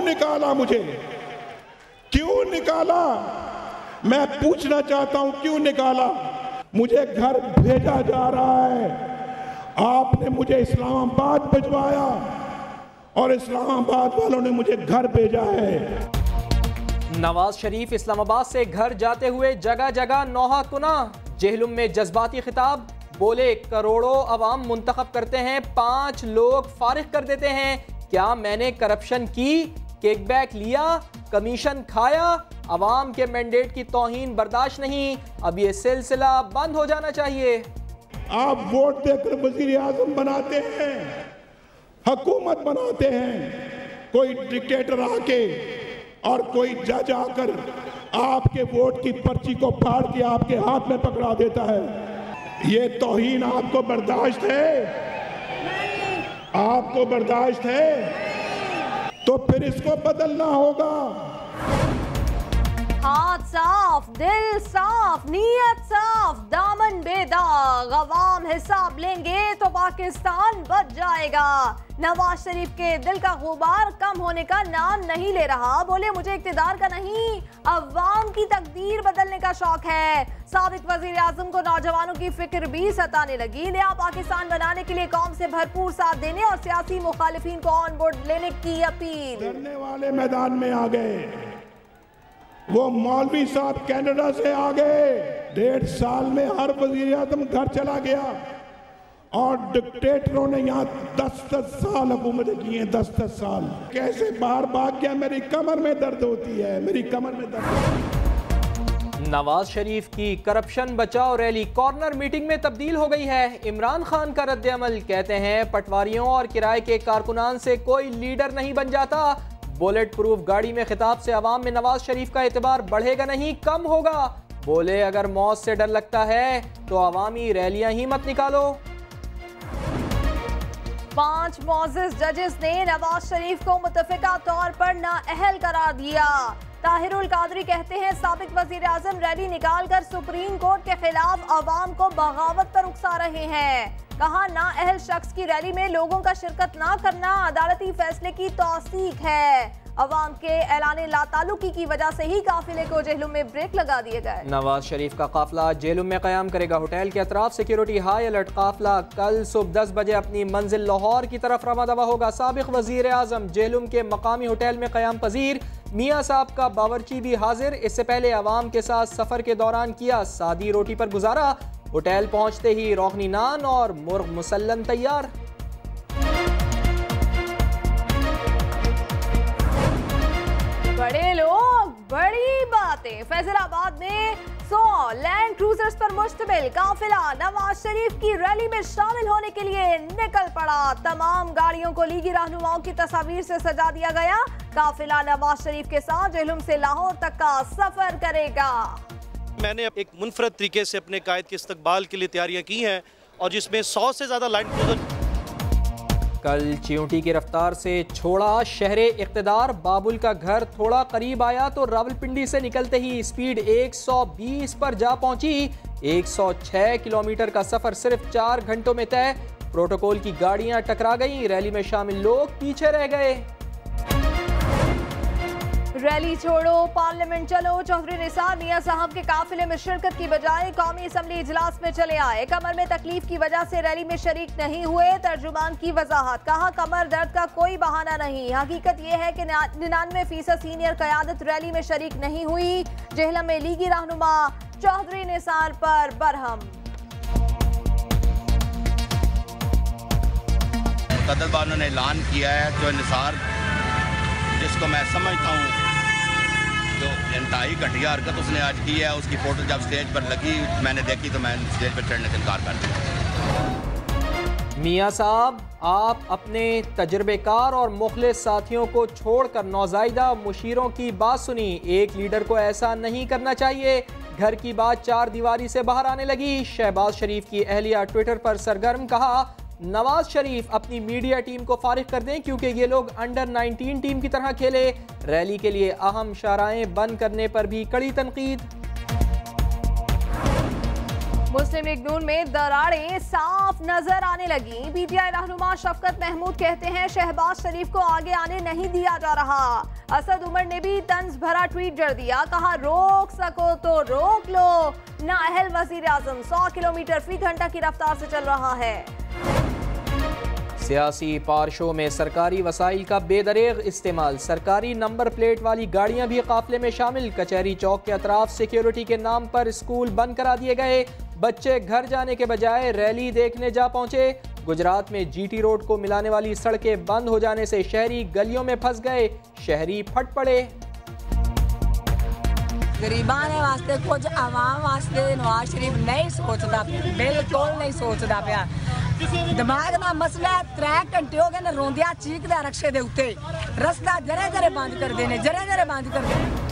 निकाला मुझे, क्यों निकाला? मैं पूछना चाहता हूं क्यों निकाला? मुझे घर भेजा जा रहा है, आपने मुझे इस्लामाबाद भिजवाया और इस्लामाबाद वालों ने मुझे घर भेजा है। नवाज शरीफ इस्लामाबाद से घर जाते हुए जगह जगह नौहा कुना, जेहलुम में जज्बाती खिताब, बोले करोड़ों अवाम मुंतखब करते हैं, 5 लोग फारिग कर देते हैं, क्या मैंने करप्शन की, किकबैक लिया, कमीशन खाया? अवाम के मैंडेट की तौहीन बर्दाश्त नहीं, अब ये सिलसिला बंद हो जाना चाहिए। आप वोट देकर वजीर आजम बनाते हैं, हुकूमत बनाते हैं, कोई डिक्टेटर आके और कोई जज आकर आपके वोट की पर्ची को फाड़ के आपके हाथ में पकड़ा देता है। ये तौहीन आपको बर्दाश्त है? आपको बर्दाश्त है? तो फिर इसको बदलना होगा। हाथ साफ, दिल साफ, नीयत साफ, दामन बेदाग, अवाम हिसाब लेंगे तो पाकिस्तान बच जाएगा। नवाज शरीफ के दिल का गुबार कम होने का नाम नहीं ले रहा, बोले मुझे इक्तिदार का नहीं, अवाम की तकदीर बदलने का शौक है। साबिक वजीर आजम को नौजवानों की फिक्र भी सताने लगी, नया पाकिस्तान बनाने के लिए कौम से भरपूर साथ देने और सियासी मुखालिफिन को ऑन बोर्ड लेने की अपील। करने वाले मैदान में आ गए, वो मौलवी साहब कनाडा से आ गए, 1.5 साल में हर वजीर आजम घर चला गया और डिक्टेटरों ने यहाँ 10-10 साल हुकूमतें की हैं, 10-10 साल। कैसे बाहर भाग गया? मेरी कमर में दर्द होती है, मेरी कमर में दर्द होती है। नवाज शरीफ की करप्शन बचाओ रैली कॉर्नर मीटिंग में तब्दील हो गई है। इमरान खान का रद्द अमल, कहते हैं पटवारियों और किराए के कारकुनान से कोई लीडर नहीं बन जाता। बुलेट प्रूफ गाड़ी में खिताब से अवाम में नवाज शरीफ का एतबार बढ़ेगा नहीं कम होगा। बोले अगर मौत से डर लगता है तो अवामी रैलियां ही मत निकालो। 5 मोअज़्ज़िज़ जजेस ने नवाज शरीफ को मुतफ़िका तौर पर नाअहल करार दिया। ताहिरुल कादरी कहते हैं साबिक वजीर आजम रैली निकालकर सुप्रीम कोर्ट के खिलाफ अवाम को बगावत पर उकसा रहे हैं। कहा नाअहल शख्स की रैली में लोगों का शिरकत ना करना अदालती फैसले की तौसीक है। अवाम के ऐलान लातालुकी की वजह से ही काफिले को जेहलुम में ब्रेक लगा दिए गए। नवाज शरीफ का काफिला जेहलुम में क़याम करेगा। होटल के अतराफ सिक्योरिटी हाई अलर्ट। काफिला कल सुबह 10 बजे अपनी मंजिल लाहौर की तरफ रवा दवा होगा। साबिक वजीर आजम जेहलुम के मकामी होटल में क़याम पजीर। मियाँ साहब का बावर्ची भी हाजिर। इससे पहले अवाम के साथ सफर के दौरान किया सादी रोटी पर गुजारा। होटल पहुंचते ही रोगनी नान और मुर्ग मुसल्लन तैयार। बड़े लोग बड़ी बातें। फैजलाबाद में 100 लैंड क्रूजर्स पर मुश्तमिल काफिला नवाज शरीफ की रैली में शामिल होने के लिए निकल पड़ा। तमाम गाड़ियों को लीगी रहनुमाओं की तस्वीर से सजा दिया गया। काफिला नवाज शरीफ के साथ जेहलुम से लाहौर तक का सफर करेगा। मैंने एक मुनफरद तरीके से अपने कायद के इस्तकबाल के लिए तैयारियां की हैं और जिसमें 100 से ज़्यादा लाइन क्रूजर। कल चींटी की रफ्तार से छोड़ा शहरे इक़्तिदार। बाबुल का घर थोड़ा करीब आया तो रावलपिंडी से निकलते ही स्पीड 120 पर जा पहुंची। 106 किलोमीटर का सफर सिर्फ 4 घंटों में तय। प्रोटोकॉल की गाड़ियां टकरा गईं। रैली में शामिल लोग पीछे रह गए। रैली छोड़ो पार्लियामेंट चलो। चौधरी निसार मियां साहब के काफिले में शिरकत की बजाय कौमी असम्बली इजलास में चले आए। कमर में तकलीफ की वजह से रैली में शरीक नहीं हुए। तर्जुमान की वजाहत। कहा कमर दर्द का कोई बहाना नहीं। हकीकत यह है कि 99% सीनियर क़यादत रैली में शरीक नहीं हुई। जेहलम में लीगी रहनुमा चौधरी निसार पर बरहम। मुक़द्दस ने ऐलान किया है जो निसार जिसको मैं समझता हूँ जो इंतहाई घटिया हरकत उसने आज की है, उसकी फोटो जब स्टेज पर लगी मैंने देखी तो मैं स्टेज पर चढ़ने से इनकार कर दिया। मियाँ साहब आप अपने तजर्बेकार और मुखलिस साथियों को छोड़कर नौज़ायदा मुशीरों की बात सुनी। एक लीडर को ऐसा नहीं करना चाहिए। घर की बात 4 दीवारी से बाहर आने लगी। शहबाज शरीफ की अहलिया ट्विटर पर सरगर्म। कहा नवाज शरीफ अपनी मीडिया टीम को फारिग कर दें क्योंकि ये लोग अंडर 19 टीम की तरह खेले। रैली के लिए अहम शाहराहें बंद करने पर भी कड़ी तनकीद। मुस्लिम लीग नून में दरारें साफ नजर आने लगी। पीटीआई रहनुमा शफकत महमूद कहते हैं शहबाज शरीफ को आगे आने नहीं दिया जा रहा। असद उमर ने भी तंज भरा ट्वीट जड़ दिया, कहा रोक सको तो रोक लो। नाअहल वजीर आजम 100 किलोमीटर फी घंटा की रफ्तार से चल रहा है। सियासी पार्शों में सरकारी वसाइल का बेदरेग इस्तेमाल, सरकारी नंबर प्लेट वाली गाड़ियां भी काफिले में शामिल। कचहरी चौक के अतराफ सिक्योरिटी के नाम पर स्कूल बंद करा दिए गए। बच्चे घर जाने के बजाय रैली देखने जा पहुंचे। गुजरात में जीटी रोड को मिलाने वाली सड़कें बंद हो जाने से शहरी गलियों में फंस गए। शहरी फट पड़े। गरीबां ने वास्ते कुछ आवाम वास्ते नवाज शरीफ नहीं सोचता, बिल्कुल नहीं सोचता पिया। दिमाग ना मसला 3 घंटे हो गए ने रोंदिया चीकदा रक्शे दे उत्ते, रास्ता जरे जरे बंद कर देने, जरे जरे बंद कर देने।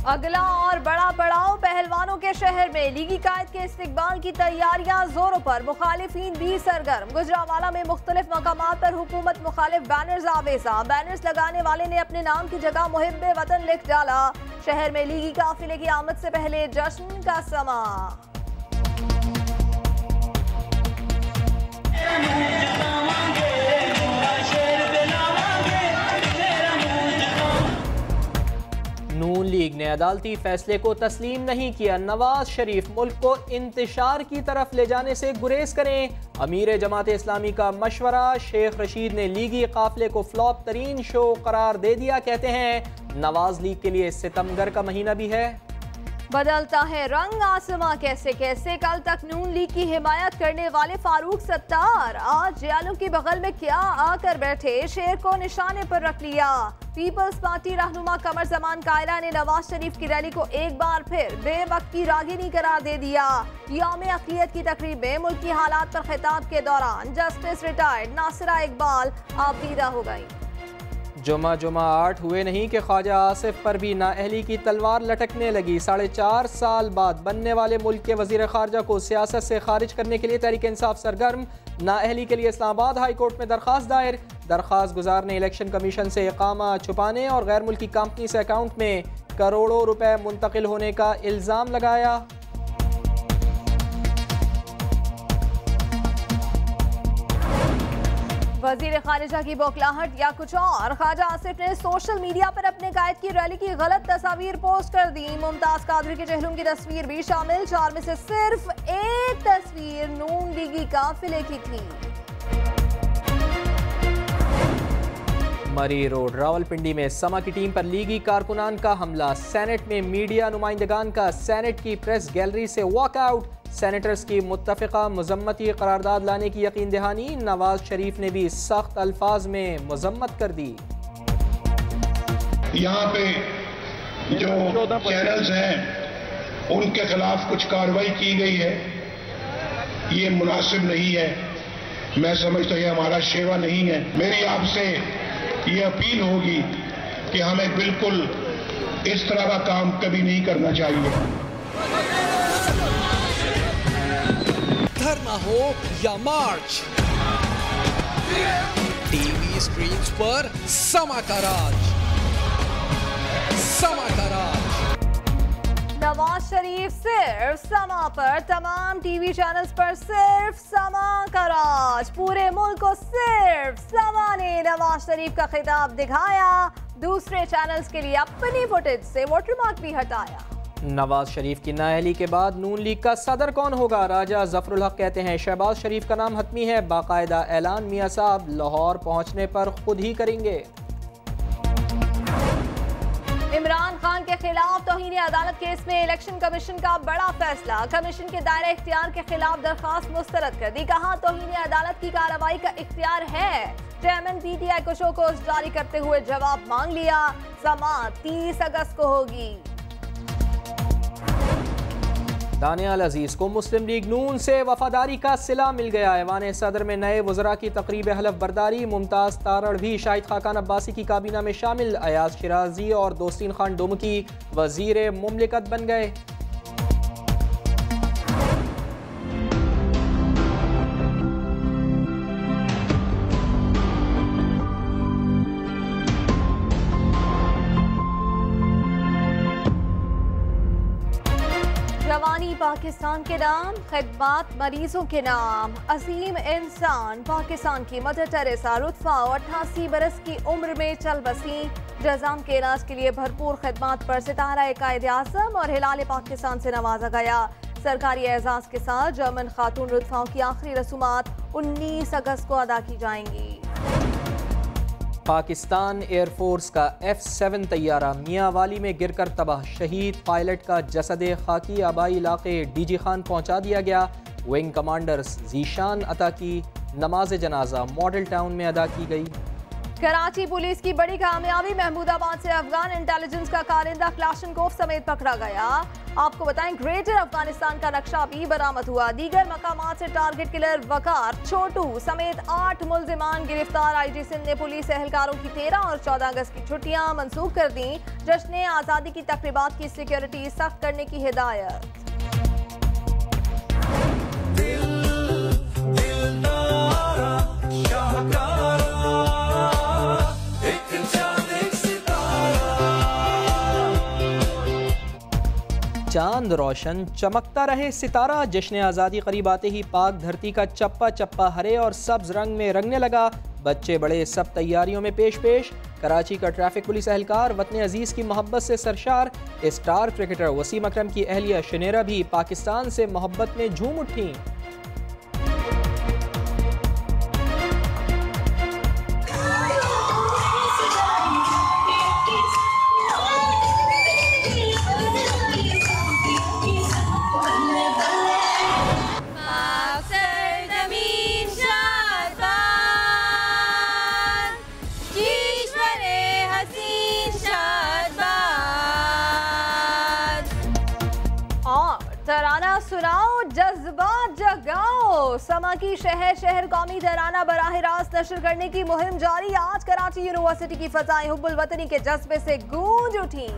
अगला और बड़ा पड़ाव पहलवानों के शहर में। लीगी कायद के इस्तिकबाल की तैयारियां जोरों पर, मुखालिफिन भी सरगर्म। गुजरावाला में मुख्तलिफ मकामात पर हुकूमत मुखालिफ बैनर्स आवेजा। बैनर्स लगाने वाले ने अपने नाम की जगह मुहिब्बे वतन लिख डाला। शहर में लीगी काफिले की आमद से पहले जश्न का समा। नून लीग ने अदालती फैसले को तस्लीम नहीं किया। नवाज शरीफ मुल्क को इंतशार की तरफ ले जाने से गुरेज करें। अमीर जमात इस्लामी का मशवरा। शेख रशीद ने लीगी काफिले को फ्लॉप तरीन शो करार दे दिया। कहते हैं नवाज लीग के लिए सितमगर का महीना भी है। बदलता है रंग आसमां कैसे कैसे। कल तक नून लीग की हिमायत करने वाले फारूक सत्तार आज जियालों की बगल में क्या आकर बैठे, शेर को निशाने पर रख लिया। पीपल्स पार्टी रहनुमा कमर जमान कायला ने नवाज शरीफ की रैली को एक बार फिर बेवक्त की रागिनी करार दे दिया। यौम अक़लियत की तकरीब में मुल्क की हालात पर खिताब के दौरान जस्टिस रिटायर्ड नासिरा इकबाल आबदीदा हो गई। जुमा 8 हुए नहीं कि ख्वाजा आसिफ पर भी नाअहली की तलवार लटकने लगी। 4.5 साल बाद बनने वाले मुल्क के वजीर खारजा को सियासत से खारिज करने के लिए तहरीक इंसाफ सरगर्म। नाअहली के लिए इस्लामाबाद हाई कोर्ट में दरख्वास्त दायर। दरख्वास्त गुजार ने इलेक्शन कमीशन से इकामा छुपाने और गैर मुल्की कंपनी से अकाउंट में करोड़ों रुपए मुंतकिल होने का इल्ज़ाम लगाया। वजीर खारिजा की बौखलाहट या कुछ और। ख्वाजा आसिफ ने सोशल मीडिया पर अपने कायद की रैली की गलत तस्वीर पोस्ट कर दी। मुमताज कादरी के चेहरों की तस्वीर भी शामिल। 4 में से सिर्फ एक तस्वीर नून लीगी काफिले की थी। मरी रोड रावलपिंडी में समा की टीम पर लीगी कारकुनान का हमला। सेनेट में मीडिया नुमाइंदगान का सेनेट की प्रेस गैलरी से वॉकआउट। सेनेटर्स की मुत्तफ़िका मज़म्मती करारदाद लाने की यकीन दहानी। नवाज शरीफ ने भी सख्त अल्फाज में मज़म्मत कर दी। यहाँ पे जो चैनल्स हैं उनके खिलाफ कुछ कार्रवाई की गई है, ये मुनासिब नहीं है। मैं समझता हूँ ये हमारा शेवा नहीं है। मेरी आपसे ये अपील होगी कि हमें बिल्कुल इस तरह का काम कभी नहीं करना चाहिए। धरना हो या मार्च, टीवी स्क्रीन्स पर समा का राज, समा का राज। नवाज शरीफ सिर्फ समा पर, तमाम टीवी चैनल्स पर सिर्फ समा का राज। पूरे मुल्क को सिर्फ समा ने नवाज शरीफ का खिताब दिखाया। दूसरे चैनल्स के लिए अपनी फुटेज से वाटरमार्क भी हटाया। नवाज शरीफ की नाअहली के बाद नून लीग का सदर कौन होगा? राजा जफरुल हक कहते हैं शहबाज शरीफ का नाम हतमी है। बाकायदा ऐलान मियां साहब लाहौर पहुंचने पर खुद ही करेंगे। इमरान खान के खिलाफ तौहीन अदालत केस में इलेक्शन कमीशन का बड़ा फैसला। कमीशन के दायरे इख्तियार के खिलाफ दरखास्त मुस्तरद कर दी। कहा तौहीन अदालत की कार्रवाई का इख्तियार है। चेयरमैन पीटीआई को शोकोस जारी करते हुए जवाब मांग लिया। समाअत 30 अगस्त को होगी। दानियाल अजीज को मुस्लिम लीग नून से वफादारी का सिला मिल गया। ऐवान सदर में नए वज़रा की तकरीब हलफ बर्दारी। मुमताज़ तारड़ भी शाहिद खाकान अब्बासी की काबीना में शामिल। अयाज शिराजी और दोस्तीन खान डुमकी वजीर मुमलिकत बन गए। तरक्की पाकिस्तान के नाम, खिदमत मरीजों के नाम। अजीम इंसान पाकिस्तान की मदर टेरेसा रुतफा 88 बरस की उम्र में चल बसी। जजाम के इलाज के लिए भरपूर खिदमत पर सितारा कायद आज़म और हिलाल पाकिस्तान से नवाजा गया। सरकारी एजाज के साथ जर्मन खातून रुतफाओं की आखिरी रसूमात 19 अगस्त को अदा की जाएंगी। पाकिस्तान एयरफोर्स का F-7 तैयारा मियांवाली में गिरकर तबाह, शहीद पायलट का जसद खाकी आबाई इलाके डीजी खान पहुंचा दिया गया। विंग कमांडर जीशान अता की नमाज जनाजा मॉडल टाउन में अदा की गई। कराची पुलिस की बड़ी कामयाबी, महमूदाबाद से अफगान इंटेलिजेंस का कारिंदा क्लाशनकोव समेत पकड़ा गया। आपको बताएं ग्रेटर अफगानिस्तान का नक्शा भी बरामद हुआ। दीगर मकामात से टारगेट किलर वकार छोटू समेत 8 मुल्जिमान गिरफ्तार। IG सिंध ने पुलिस एहलकारों की 13 और 14 अगस्त की छुट्टियां मंसूख कर दी। जश्न आज़ादी की तकरीबात की सिक्योरिटी सख्त करने की हिदायत। चांद रोशन चमकता रहे सितारा, जश्न आज़ादी करीब आते ही पाक धरती का चप्पा चप्पा हरे और सब्ज रंग में रंगने लगा। बच्चे बड़े सब तैयारियों में पेश पेश। कराची का ट्रैफिक पुलिस एहलकार वतन अजीज़ की मोहब्बत से सरशार। स्टार क्रिकेटर वसीम अकरम की अहलिया शनेरा भी पाकिस्तान से मोहब्बत में झूम उठी। तराना सुनाओ, जज्बात जगाओ। समा की शहर शहर कौमी तराना बराह रास्त नशर करने की मुहिम जारी। आज कराची यूनिवर्सिटी की फजाएं हुब्बुल वतनी के जज्बे से गूंज उठी।